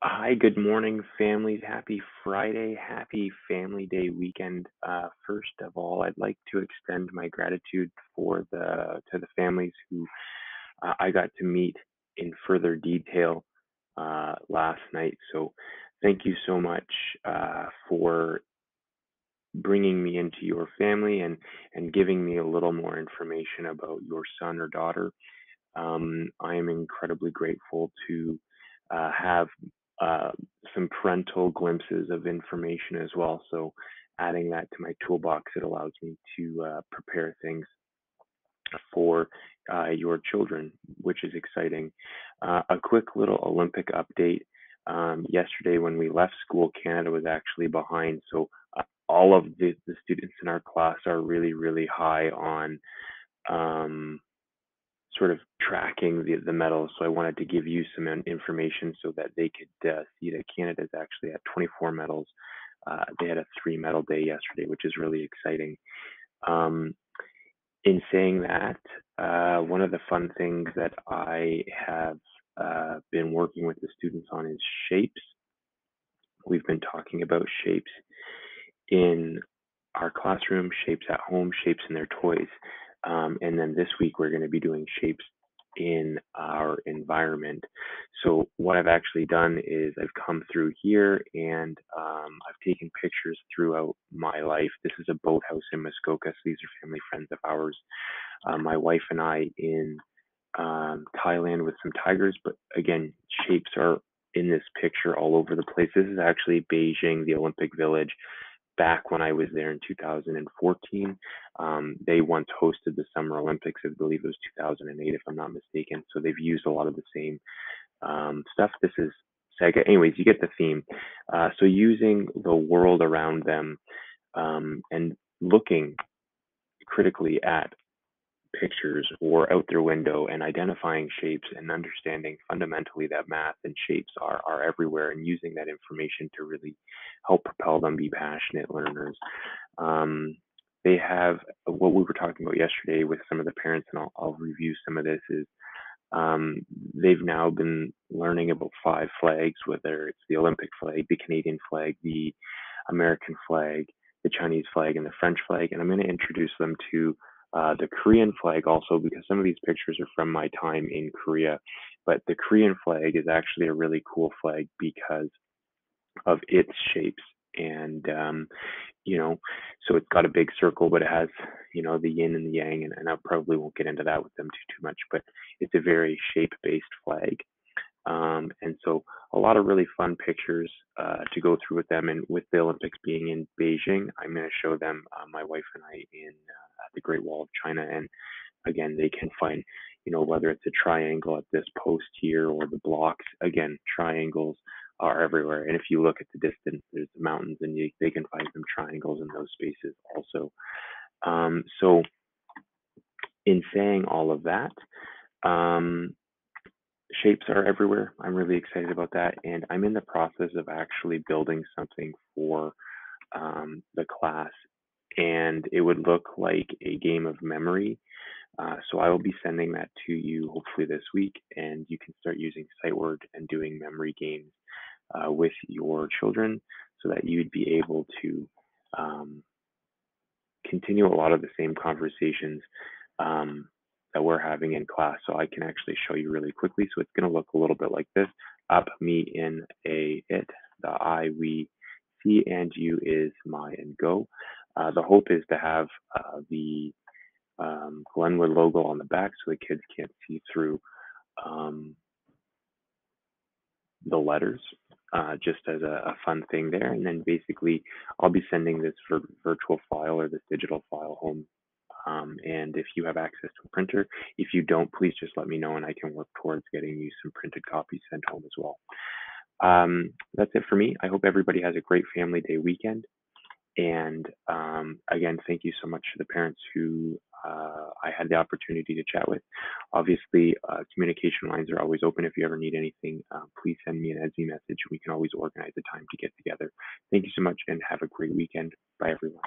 Hi, good morning, families. Happy Friday. Happy Family Day weekend. First of all, I'd like to extend my gratitude for the families who I got to meet in further detail last night. So, thank you so much for bringing me into your family and giving me a little more information about your son or daughter. I am incredibly grateful to have uh, some parental glimpses of information as well. So, adding that to my toolbox, it allows me to prepare things for your children, which is exciting. A quick little Olympic update. Yesterday, when we left school, Canada was actually behind. So, all of the students in our class are really, really high on. Um, Sort of tracking the medals. So I wanted to give you some information so that they could see that Canada is actually at 24 medals. They had a 3 medal day yesterday, which is really exciting. Um, in saying that, one of the fun things that I have been working with the students on is shapes. We've been talking about shapes in our classroom, shapes at home, shapes in their toys. And then this week, we're going to be doing shapes in our environment. So, what I've actually done is I've come through here and I've taken pictures throughout my life. This is a boathouse in Muskoka. So, these are family friends of ours. My wife and I in Thailand with some tigers, but again, shapes are in this picture all over the place. This is actually Beijing, the Olympic Village back when I was there in 2014. They once hosted the Summer Olympics. I believe it was 2008, if I'm not mistaken. So they've used a lot of the same stuff. This is Sega. Anyways, you get the theme. So using the world around them and looking critically at pictures or out their window and identifying shapes and understanding fundamentally that math and shapes are everywhere and using that information to really help propel them be passionate learners. um, they have what we were talking about yesterday with some of the parents, and I'll review some of this. Is um, they've now been learning about 5 flags, whether it's the Olympic flag, the Canadian flag, the American flag, the Chinese flag, and the French flag. And I'm going to introduce them to the Korean flag also, because some of these pictures are from my time in Korea. But the Korean flag is actually a really cool flag because of its shapes. And so it's got a big circle, but it has, the yin and the yang, and I probably won't get into that with them too much, but it's a very shape-based flag. And so a lot of really fun pictures to go through with them. And with the Olympics being in Beijing, I'm going to show them my wife and I in at the Great Wall of China. And again, they can find, whether it's a triangle at this post here or the blocks. Again, triangles are everywhere. And if you look at the distance, there's the mountains, and they can find some triangles in those spaces also. So, in saying all of that, um, shapes are everywhere. I'm really excited about that. And I'm in the process of actually building something for the class. And it would look like a game of memory. So I will be sending that to you hopefully this week, and you can start using Sightword and doing memory games with your children, so that you'd be able to um, continue a lot of the same conversations um, that we're having in class. So I can actually show you really quickly. So it's going to look a little bit like this: up, me, in, a, it, the I, we, see, and you is my, and go. The hope is to have the Glenwood logo on the back so the kids can't see through um, the letters, just as a fun thing there. And then basically, I'll be sending this virtual file or this digital file home. And if you have access to a printer, if you don't, please just let me know and I can work towards getting you some printed copies sent home as well. That's it for me. I hope everybody has a great Family Day weekend. And again, thank you so much to the parents who I had the opportunity to chat with. Obviously, communication lines are always open. If you ever need anything, please send me an ESVI message. We can always organize a time to get together. Thank you so much and have a great weekend. Bye, everyone.